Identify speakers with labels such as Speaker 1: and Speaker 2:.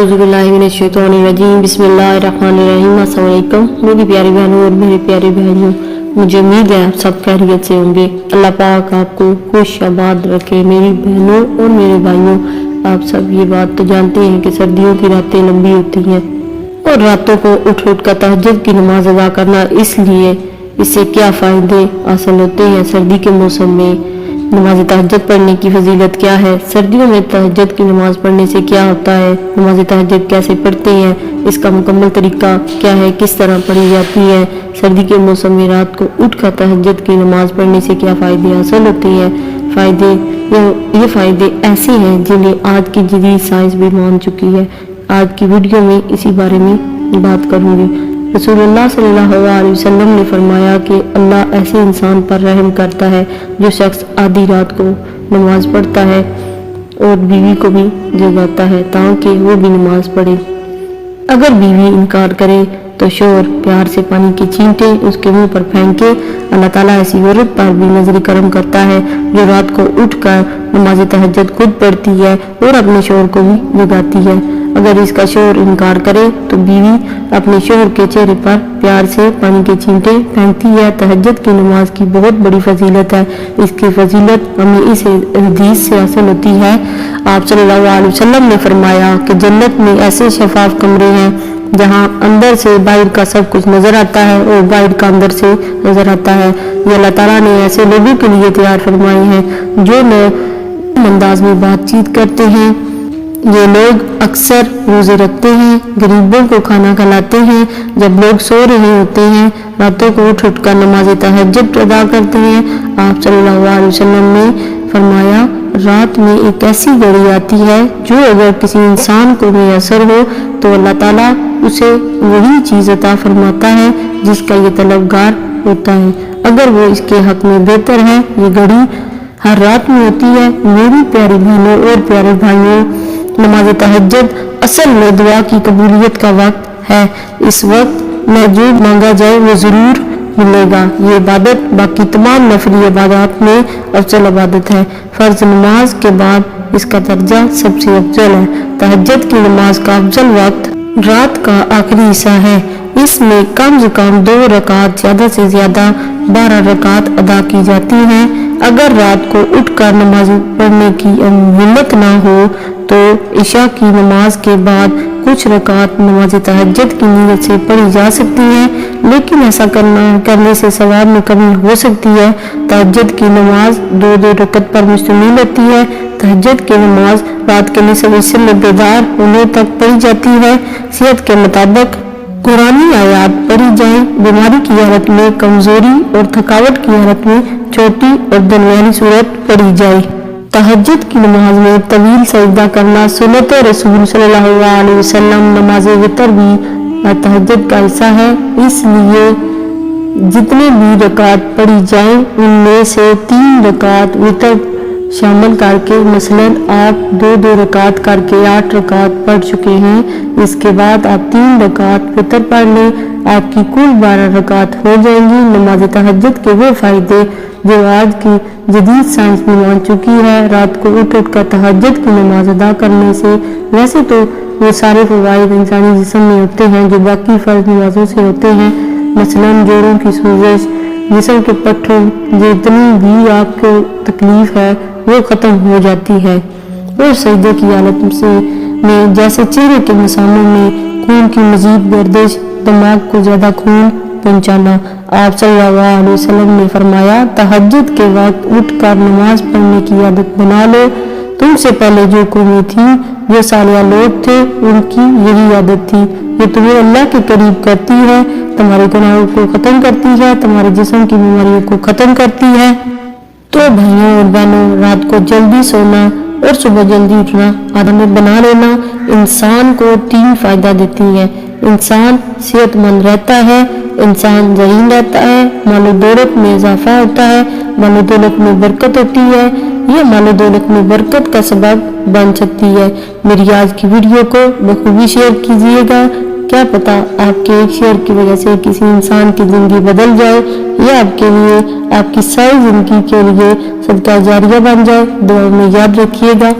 Speaker 1: औज़ुबिल्लाहिमिनश्शैतानिर्रजीम बिस्मिल्लाहिर्रहमानिर्रहीम। अस्सलाम वालेकुम मेरी प्यारी बहनों और मेरे प्यारे भाइयों, मुझे उम्मीद है आप सब खैरियत से होंगे। अल्लाह पाक आपको खुश आबाद रखे। मेरी बहनों और मेरे भाइयों, आप सब ये बात तो जानते हैं कि सर्दियों की रातें लंबी होती हैं और रातों को उठ उठ कर तहज्जुद की नमाज अदा करना, इसलिए इससे क्या फ़ायदे हासिल होते हैं। सर्दी के मौसम में नमाज तहज्जुद पढ़ने की फजीलत क्या है, सर्दियों में तहज्जुद की नमाज पढ़ने से क्या होता है, नमाज तहज्जुद कैसे पढ़ते हैं, इसका मुकम्मल तरीका क्या है, किस तरह पढ़ी जाती है, सर्दी के मौसम में रात को उठकर तहज्जुद की नमाज पढ़ने से क्या फ़ायदे हासिल होते हैं। ये फ़ायदे ऐसे हैं जिन्हें आज की जदीद साइंस भी मान चुकी है। आज की वीडियो में इसी बारे में बात करूँगी। रसूलुल्लाह सल्लल्लाहु अलैहि वसल्लम ने फरमाया कि अल्लाह ऐसे इंसान पर रहम करता है जो शख्स आधी रात को नमाज पढ़ता है और बीवी को भी जगाता है ताकि वो भी नमाज पढ़े। अगर बीवी इनकार करे तो शौहर प्यार से पानी की छींटे उसके मुंह पर फेंके। अल्लाह ताला ऐसी औरत पर भी नजर करम करता है जो रात को उठकर नमाज तहज्जुद खुद पढ़ती है और अपने शौहर को भी जगाती है। अगर इसका शौहर इनकार करे तो बीवी अपने शौहर के चेहरे पर प्यार से पानी के छींटे फेंकती है। तहज्जुद की नमाज की बहुत बड़ी फजीलत है। इसकी फजीलत हमें इस हदीस से हासिल होती है। आप सल्लल्लाहु अलैहि वसल्लम ने फरमाया कि जन्नत में ऐसे शफाफ कमरे हैं जहां अंदर से बाहर का सब कुछ नजर आता है और बाहर का अंदर से नजर आता है। ये अल्लाह ताला ने ऐसे लोगों के लिए तैयार फरमाए हैं जो नए अंदाज में बातचीत करते हैं। ये लोग अक्सर रोजे रखते हैं, गरीबों को खाना खिलाते हैं, जब लोग सो रहे होते हैं रातों को उठ उठकर नमाज तहज्जुद अदा करते हैं। आप सल्लल्लाहु अलैहि वसल्लम ने फरमाया, रात में एक ऐसी घड़ी आती है जो अगर किसी इंसान को मुयस्सर हो तो अल्लाह ताला उसे वही चीज़ अता फरमाता है जिसका ये तलबगार होता है। अगर वो इसके हक में बेहतर है, ये घड़ी हर रात में होती है। मेरी प्यारी बहनों और प्यारे भाइयों, नमाज तहज्जुद असल में दुआ की कबूलियत का वक्त है। इस वक्त में जो मांगा जाए वो जरूर मिलेगा। ये इबादत बाकी तमाम नफली इबादत में अफजल इबादत है। फर्ज नमाज के बाद इसका दर्जा सबसे अफजल है। तहज्जुद की नमाज का अफजल वक्त रात का आखिरी हिस्सा है। इसमें कम से कम 2 रकात, ज्यादा से ज्यादा 12 रकात अदा की जाती हैं। अगर रात को उठकर नमाज पढ़ने की हिम्मत ना हो तो इशा की नमाज के बाद कुछ रकात नमाज तहज्जुद की नीयत से पढ़ी जा सकती है, लेकिन ऐसा करने से सवाब में कमी हो सकती है। तहज्जुद की नमाज 2-2 रकात पर मुश्तमिल होती है। तहज्जुद की नमाज रात के निसफ हिस्से में बेदार होने तक पढ़ी जाती है। सेहत के मुताबिक कुरानी आयात पढ़ी जाए। बीमारी की हालत में, कमजोरी और थकावट की हालत में छोटी और दरमियानी सूरत पढ़ी जाए। तहज्जुद की नमाज में तवील सजदा करना सुन्नत रसूल सल्लल्लाहु अलैहि वसल्लम। नमाज वितर भी तहज्जुद का हिस्सा है, इसलिए जितने भी रकात पढ़ी जाए उनमें से 3 रकात वितर शामिल करके, मसलन आप 2-2 रकात करके 8 रकात पढ़ चुके हैं। इसके बाद आप 3 रकात वितर पढ़ लें, आपकी कुल 12 रकात हो जाएंगी। नमाज तहज्जुद के वो फायदे जो आज की जदीद साइंस में मान चुकी है। रात को उठ कर तहज्जुद की नमाज अदा करने से वैसे तो वो सारे फवाइद इंसानी जिस्म में होते हैं जो बाकी फर्ज नमाजों से होते हैं, मसलन जोड़ों की सूजश, जिस्म के पट्टों, जितनी भी आपको तकलीफ है वो खत्म हो जाती है। और सजदे की हालत में जैसे चेहरे के मसानों में खून की मजीद गर्दिश, दिमाग को ज्यादा खून पहुंचाना। आप सल्लल्लाहु अलैहि वसल्लम ने फरमाया, तहज्जुद के वक्त उठकर नमाज पढ़ने की आदत बना लो। तुमसे पहले जो कौमें थी, जो सालिया लोग थे, उनकी यही आदत थी। ये तुम्हें अल्लाह के करीब करती है, तुम्हारे गुनाहों को खत्म करती है, तुम्हारे जिस्म की बीमारियों को खत्म करती है। तो भाइयों और बहनों, रात को जल्दी सोना और सुबह जल्दी उठना आदत बना लेना इंसान को 3 फायदा देती है। इंसान सेहतमंद रहता है, इंसान ज़हीन रहता है, मालो दौलत में इजाफा होता है, मालो दौलत में बरकत होती है, ये मालो दौलत में बरकत का सबब बन सकती है। मेरी आज की वीडियो को बखूबी शेयर कीजिएगा। क्या पता आपके एक शेयर की वजह से किसी इंसान की जिंदगी बदल जाए या आपके लिए, आपकी सारी जिंदगी के लिए सदका जारिया बन जाए। दुआ में याद रखिएगा।